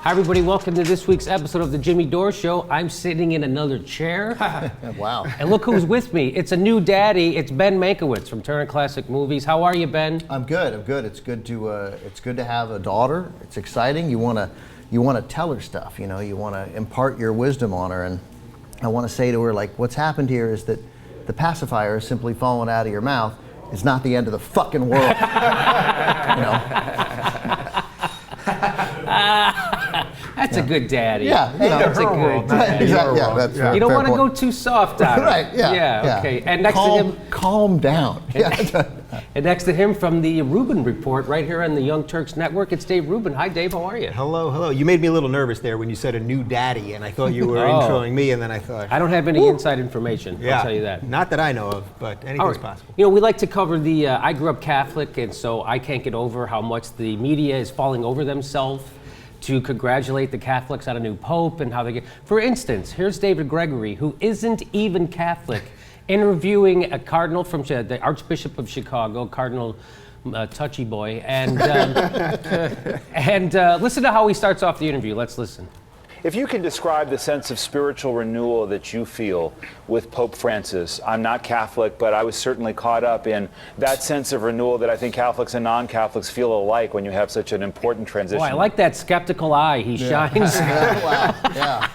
Hi, everybody. Welcome to this week's episode of the Jimmy Dore Show. I'm sitting in another chair. Wow. And look who's with me. It's a new daddy. It's Ben Mankiewicz from Turner Classic Movies. How are you, Ben? I'm good. It's good to have a daughter. It's exciting. You want to tell her stuff. You know, you want to impart your wisdom on her. And I want to say to her, like, what's happened here is that the pacifier is simply falling out of your mouth. It's not the end of the fucking world. You know. That's a good daddy. Yeah, you know, that's a good daddy. Exactly. Yeah, that's right. You don't want to point. go too soft on him. Right. Yeah. Okay. And next to him, calm down. and next to him from the Rubin Report, right here on the Young Turks Network, it's Dave Rubin. Hi, Dave. How are you? Hello. You made me a little nervous there when you said a new daddy, and I thought you were introing me, and then I thought I don't have any inside information. I'll tell you that. Not that I know of, but anything's possible. You know, we like to cover the. I grew up Catholic, and so I can't get over how much the media is falling over themselves to congratulate the Catholics on a new pope and how they get. For instance, here's David Gregory, who isn't even Catholic, interviewing a cardinal from the Archbishop of Chicago, Cardinal Touchy Boy, and listen to how he starts off the interview. Let's listen. If you can describe the sense of spiritual renewal that you feel with Pope Francis, I'm not Catholic, but I was certainly caught up in that sense of renewal that I think Catholics and non-Catholics feel alike when you have such an important transition. Oh, I like that skeptical eye he shines. Wow. Yeah.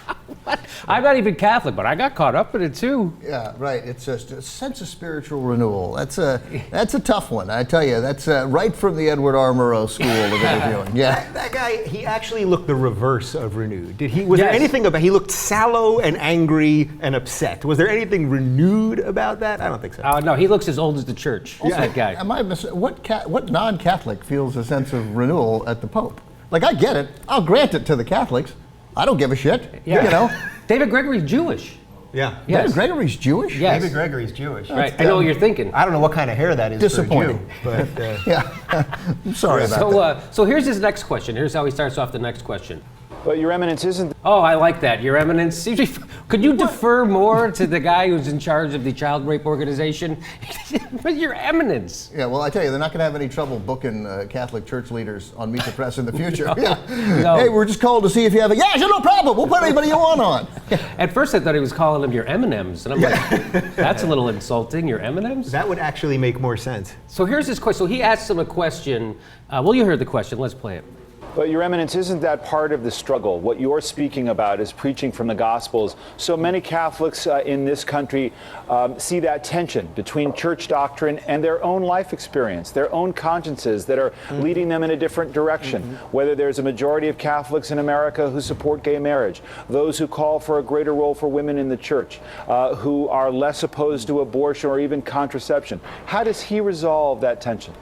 I'm not even Catholic, but I got caught up in it too. Yeah, right. It's just a sense of spiritual renewal. That's a tough one. I tell you, that's right from the Edward R. Murrow School of Interviewing. Yeah. That guy, he actually looked the reverse of renewed. Was there anything about, he looked sallow and angry and upset. Was there anything renewed about that? I don't think so. No, he looks as old as the church. That guy. Am I what non-Catholic feels a sense of renewal at the Pope? Like, I get it. I'll grant it to the Catholics. I don't give a shit. Yeah. You know. David Gregory's Jewish. Yeah. Yes. David Gregory's Jewish? Yes. David Gregory's Jewish. Right. I know what you're thinking. I don't know what kind of hair that is. Disappointing. For a Jew, but yeah. I'm sorry about that. So here's his next question. Here's how he starts off the next question. But Your Eminence isn't... Oh, I like that. Your Eminence. Could you defer more to the guy who's in charge of the child rape organization? But Your Eminence. Yeah, well, I tell you, they're not going to have any trouble booking Catholic church leaders on Meet the Press in the future. No. Hey, we're just called to see if you have a... Yeah, sure, no problem. We'll put anybody you want on. At first, I thought he was calling them your M&Ms. And I'm like, that's a little insulting, your M&Ms? that would actually make more sense. So here's his question. So he asked him a question. Well, you heard the question. Let's play it. But Your Eminence, isn't that part of the struggle? What you're speaking about is preaching from the Gospels. So many Catholics in this country see that tension between church doctrine and their own life experience, their own consciences that are leading them in a different direction. Whether there's a majority of Catholics in America who support gay marriage, those who call for a greater role for women in the church, who are less opposed to abortion or even contraception. How does he resolve that tension?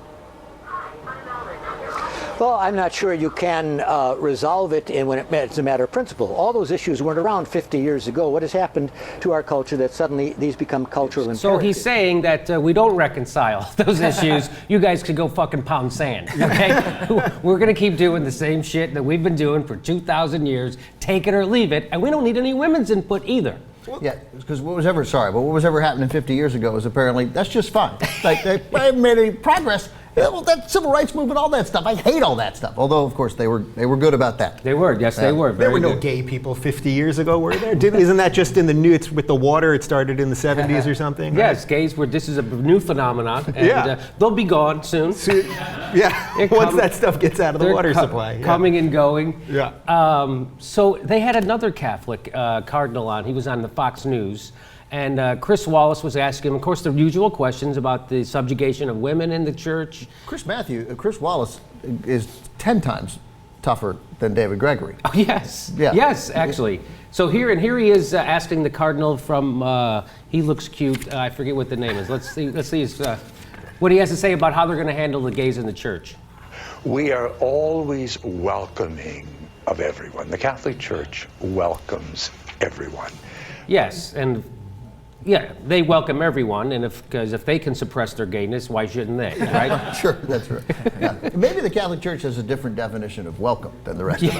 Well, I'm not sure you can resolve it when it's a matter of principle. All those issues weren't around 50 years ago. What has happened to our culture that suddenly these become cultural imperatives? So he's saying that we don't reconcile those issues. You guys could go fucking pound sand, okay? We're going to keep doing the same shit that we've been doing for 2,000 years, take it or leave it, and we don't need any women's input either. Yeah, because what was ever happening 50 years ago is apparently, that's just fine. Like, they haven't made any progress. Well, that civil rights movement, all that stuff. I hate all that stuff. Although, of course, they were good about that. They were, yes, they were. There were no gay people 50 years ago, were there? Isn't that just in the new? It's with the water. It started in the 70s or something. Yes, right? Gays were. This is a new phenomenon, and they'll be gone soon. Once that stuff gets out of the water supply. Yeah. Coming and going. Yeah. So they had another Catholic cardinal on. He was on the Fox News. And Chris Wallace was asking him, of course, the usual questions about the subjugation of women in the church. Chris Wallace is 10 times tougher than David Gregory. Oh, yes. Yeah. Yes, actually. So here he is asking the cardinal from, he looks cute, I forget what the name is. Let's see what he has to say about how they're going to handle the gays in the church. We are always welcoming of everyone. The Catholic Church welcomes everyone. Yes, and Yeah, they welcome everyone, and because if they can suppress their gayness, why shouldn't they, right? Sure, that's right. Yeah. Maybe the Catholic Church has a different definition of welcome than the rest of us.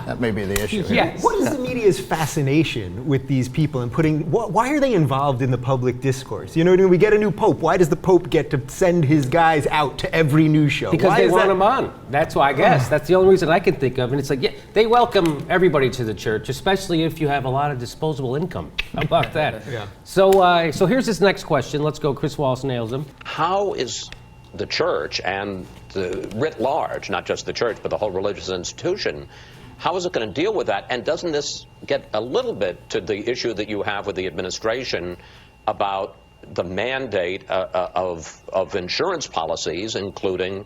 That may be the issue here. Yes. What is the media's fascination with these people and why are they involved in the public discourse? You know, when we get a new pope, why does the pope get to send his guys out to every news show? Because why they is want that? them on. That's why I guess. That's the only reason I can think of. And it's like, yeah, they welcome everybody to the church, especially if you have a lot of disposable income. How about that? Yeah. So here's this next question. Let's go. Chris Wallace nails him. How is the church and the writ large, not just the church, but the whole religious institution, how is it going to deal with that? And doesn't this get a little bit to the issue that you have with the administration about the mandate of insurance policies, including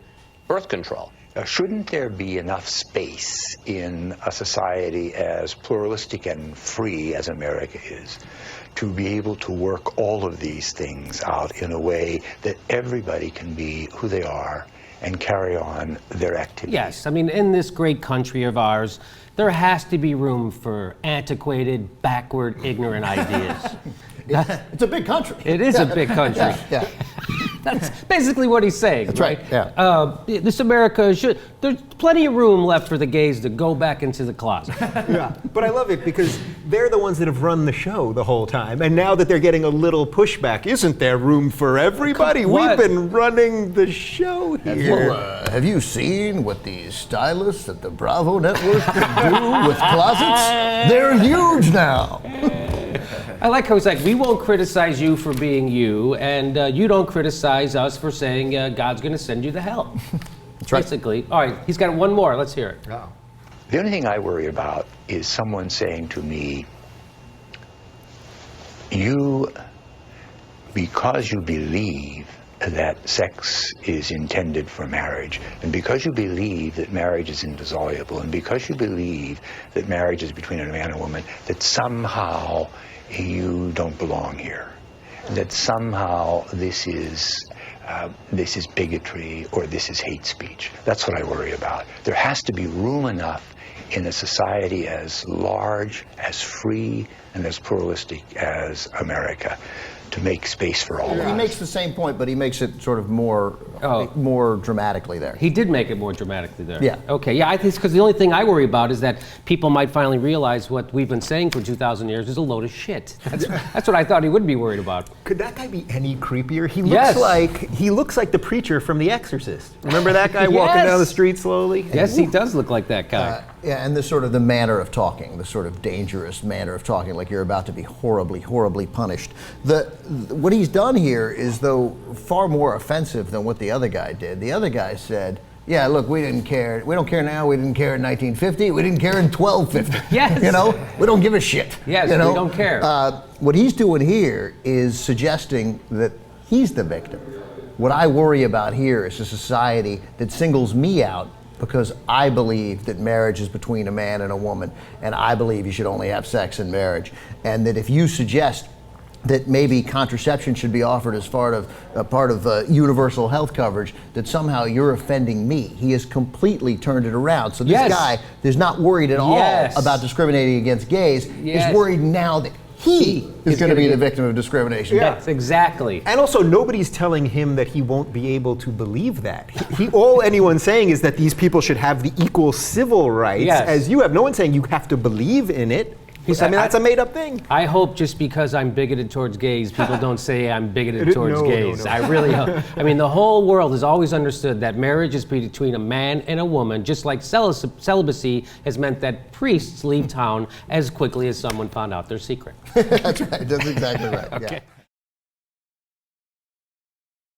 birth control? Shouldn't there be enough space in a society as pluralistic and free as America is to be able to work all of these things out in a way that everybody can be who they are and carry on their activities? Yes, I mean, in this great country of ours, there has to be room for antiquated, backward, ignorant ideas. It's a big country. It is a big country. Yeah. That's basically what he's saying. That's right. Yeah. This America should. There's plenty of room left for the gays to go back into the closet. Yeah, but I love it because they're the ones that have run the show the whole time, and now that they're getting a little pushback, isn't there room for everybody? What? We've been running the show here. Have you seen what these stylists at the Bravo Network can do with closets? They're huge now. I like how he's like, we won't criticize you for being you, and you don't criticize us for saying God's going to send you to hell. That's right. Basically. All right, he's got one more. Let's hear it. Oh. The only thing I worry about is someone saying to me, because you believe that sex is intended for marriage, and because you believe that marriage is indissoluble, and because you believe that marriage is between a man and a woman, that somehow you don't belong here, that somehow this is bigotry or this is hate speech. That's what I worry about. There has to be room enough in a society as large, as free, and as pluralistic as America to make space for all of us. He makes the same point, but he makes it sort of more dramatically there. He did make it more dramatically there. Yeah. Okay, yeah, I think because the only thing I worry about is that people might finally realize what we've been saying for 2,000 years is a load of shit. That's what I thought he would be worried about. Could that guy be any creepier? He Yes. looks like the preacher from The Exorcist. Remember that guy walking down the street slowly? Yes, he does look like that guy. Yeah, and the manner of talking, the sort of dangerous manner of talking, like you're about to be horribly, horribly punished. What he's done here is, though, far more offensive than what the other guy did. The other guy said, yeah, look, we didn't care. We don't care now. We didn't care in 1950. We didn't care in 1250. Yes. You know, we don't give a shit. Yes, you know? we don't care. What he's doing here is suggesting that he's the victim. What I worry about here is a society that singles me out because I believe that marriage is between a man and a woman, and I believe you should only have sex in marriage. And that if you suggest that maybe contraception should be offered as part of universal health coverage, that somehow you're offending me. He has completely turned it around. So this guy is not worried at all about discriminating against gays. He's worried now that he is going to be the victim of discrimination. Yes, exactly. And also, nobody's telling him that he won't be able to believe that. All anyone's saying is that these people should have the equal civil rights as you have. No one's saying you have to believe in it. That's a made-up thing. I hope just because I'm bigoted towards gays, people don't say I'm bigoted towards gays. No. I really hope. I mean, the whole world has always understood that marriage is between a man and a woman, just like celibacy has meant that priests leave town as quickly as someone found out their secret. That's right. That's exactly right. Okay. Yeah.